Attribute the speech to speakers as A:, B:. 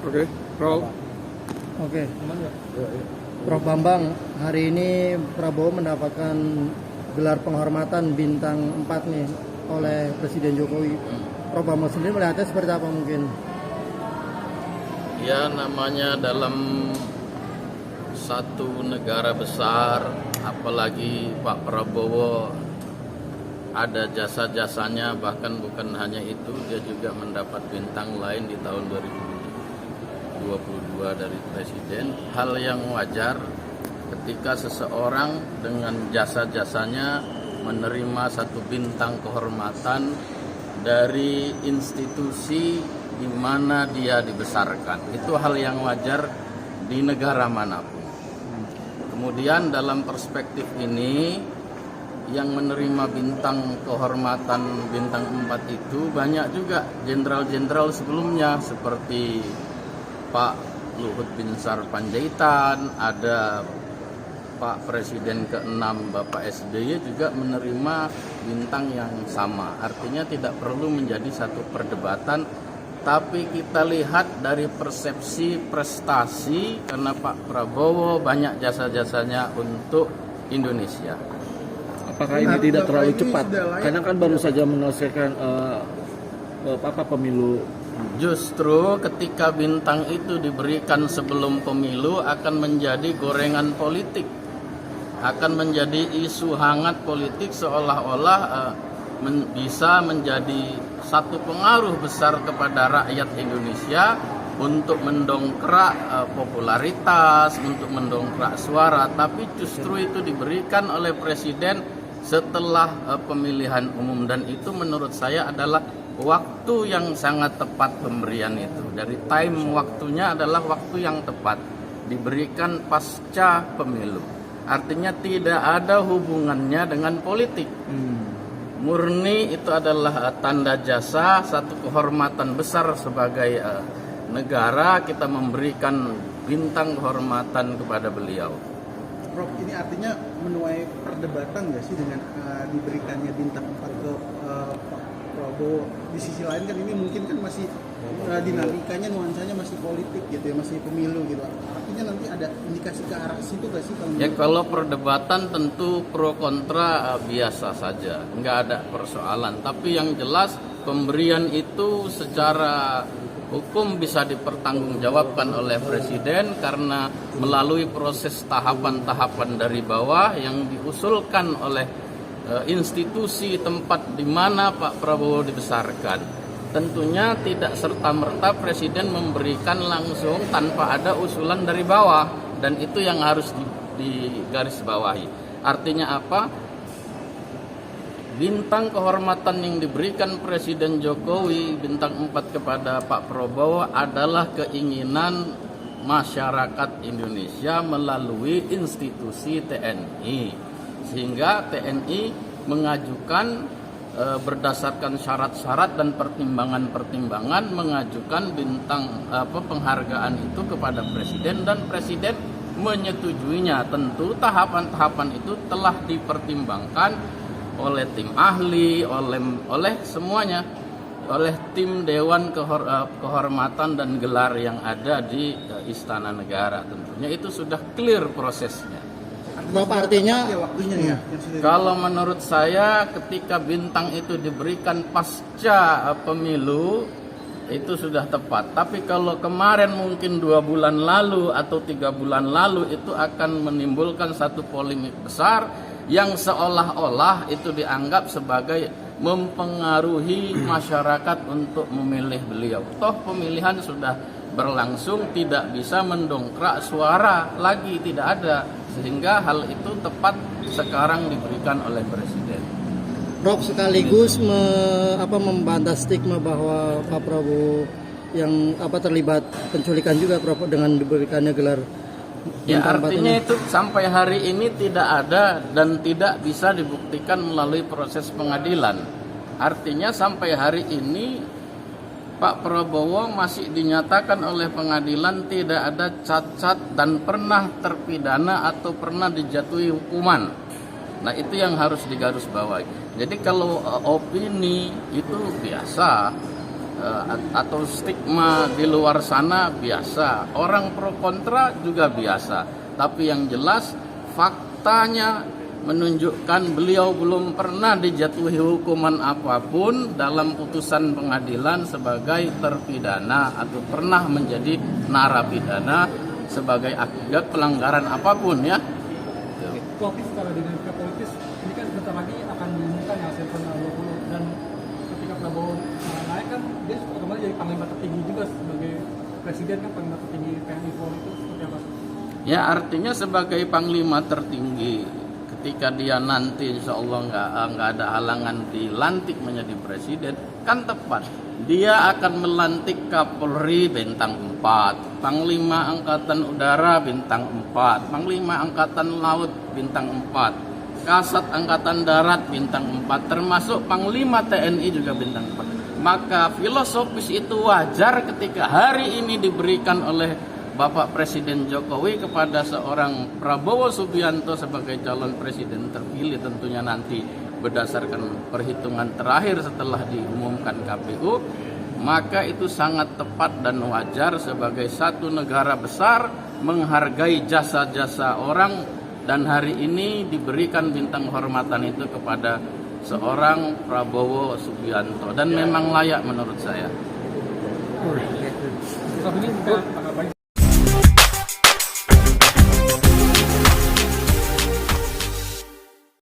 A: Oke, Prof.
B: Oke, Prof Bambang, hari ini Prabowo mendapatkan gelar penghormatan bintang 4 nih oleh Presiden Jokowi. Prof Bambang sendiri melihatnya seperti apa mungkin?
C: Ya, namanya dalam satu negara besar, apalagi Pak Prabowo ada jasa-jasanya, bahkan bukan hanya itu, dia juga mendapat bintang lain di tahun 2022 dari Presiden. Hal yang wajar ketika seseorang dengan jasa-jasanya menerima satu bintang kehormatan dari institusi di mana dia dibesarkan. Itu hal yang wajar di negara manapun. Kemudian dalam perspektif ini, yang menerima bintang kehormatan bintang 4 itu banyak juga jenderal-jenderal sebelumnya seperti Pak Luhut Binsar Panjaitan, ada Pak Presiden ke-6 Bapak SBY juga menerima bintang yang sama. Artinya tidak perlu menjadi satu perdebatan, tapi kita lihat dari persepsi prestasi, karena Pak Prabowo banyak jasa-jasanya untuk Indonesia.
D: Apakah ini tidak terlalu cepat? Karena kan baru saja menyelesaikan pemilu.
C: Justru ketika bintang itu diberikan sebelum pemilu akan menjadi gorengan politik, akan menjadi isu hangat politik, seolah-olah bisa menjadi satu pengaruh besar kepada rakyat Indonesia untuk mendongkrak popularitas, untuk mendongkrak suara. Tapi justru itu diberikan oleh Presiden setelah pemilihan umum, dan itu menurut saya adalah waktu yang sangat tepat pemberian itu. Dari time waktunya adalah waktu yang tepat, diberikan pasca pemilu. Artinya tidak ada hubungannya dengan politik. Murni itu adalah tanda jasa, satu kehormatan besar sebagai negara, kita memberikan bintang kehormatan kepada beliau.
E: Prof, ini artinya menuai perdebatan nggak sih dengan diberikannya bintang 4 ke Pak Prabowo? Di sisi lain kan ini mungkin kan masih dinamikanya, nuansanya masih politik gitu ya, masih pemilu gitu. Artinya nanti ada indikasi ke arah situ nggak sih?
C: Kalau perdebatan tentu pro kontra biasa saja, nggak ada persoalan. Tapi yang jelas pemberian itu secara hukum bisa dipertanggungjawabkan oleh Presiden karena melalui proses tahapan-tahapan dari bawah yang diusulkan oleh institusi tempat di mana Pak Prabowo dibesarkan. Tentunya tidak serta-merta Presiden memberikan langsung tanpa ada usulan dari bawah, dan itu yang harus digarisbawahi. Artinya apa? Bintang kehormatan yang diberikan Presiden Jokowi, bintang 4 kepada Pak Prabowo, adalah keinginan masyarakat Indonesia melalui institusi TNI. Sehingga TNI mengajukan berdasarkan syarat-syarat dan pertimbangan-pertimbangan, mengajukan bintang penghargaan itu kepada Presiden, dan Presiden menyetujuinya. Tentu tahapan-tahapan itu telah dipertimbangkan oleh tim ahli, oleh semuanya, oleh tim Dewan Kehormatan dan Gelar yang ada di Istana Negara. Tentunya itu sudah clear prosesnya.
B: Bapak, artinya
E: waktunya ya.
C: Kalau menurut saya ketika bintang itu diberikan pasca pemilu itu sudah tepat. Tapi kalau kemarin mungkin 2 bulan lalu atau 3 bulan lalu, itu akan menimbulkan satu polemik besar yang seolah-olah itu dianggap sebagai mempengaruhi masyarakat untuk memilih beliau. Toh pemilihan sudah berlangsung, tidak bisa mendongkrak suara lagi, tidak ada. Sehingga hal itu tepat sekarang diberikan oleh Presiden.
B: Prof, sekaligus membantah stigma bahwa Pak Prabowo yang terlibat penculikan juga, Prof, dengan diberikannya gelar.
C: Ya, artinya itu sampai hari ini tidak ada dan tidak bisa dibuktikan melalui proses pengadilan. Artinya sampai hari ini Pak Prabowo masih dinyatakan oleh pengadilan tidak ada cacat dan pernah terpidana atau pernah dijatuhi hukuman. Nah, itu yang harus digarisbawahi. Jadi kalau opini itu biasa, atau stigma di luar sana biasa, orang pro kontra juga biasa. Tapi yang jelas faktanya menunjukkan beliau belum pernah dijatuhi hukuman apapun dalam putusan pengadilan sebagai terpidana atau pernah menjadi narapidana sebagai akibat pelanggaran apapun ya.
A: Tapi secara dinamika politis ini kan bentar lagi akan diumumkan hasil tanggal 20, dan ketika Prabowo naik kan dia otomatis jadi panglima tertinggi juga sebagai presiden, kan panglima tertinggi TNI Polri, itu seperti apa?
C: Ya, artinya sebagai panglima tertinggi ketika dia nanti insya Allah nggak ada halangan dilantik menjadi presiden, kan tepat dia akan melantik Kapolri bintang 4, Panglima Angkatan Udara bintang 4, Panglima Angkatan Laut bintang 4, Kasat Angkatan Darat bintang 4, termasuk Panglima TNI juga bintang 4. Maka filosofis itu wajar ketika hari ini diberikan oleh Bapak Presiden Jokowi kepada seorang Prabowo Subianto sebagai calon presiden terpilih, tentunya nanti berdasarkan perhitungan terakhir setelah diumumkan KPU, maka itu sangat tepat dan wajar sebagai satu negara besar menghargai jasa-jasa orang, dan hari ini diberikan bintang hormatan itu kepada seorang Prabowo Subianto dan memang layak menurut saya.
A: Saat ini kita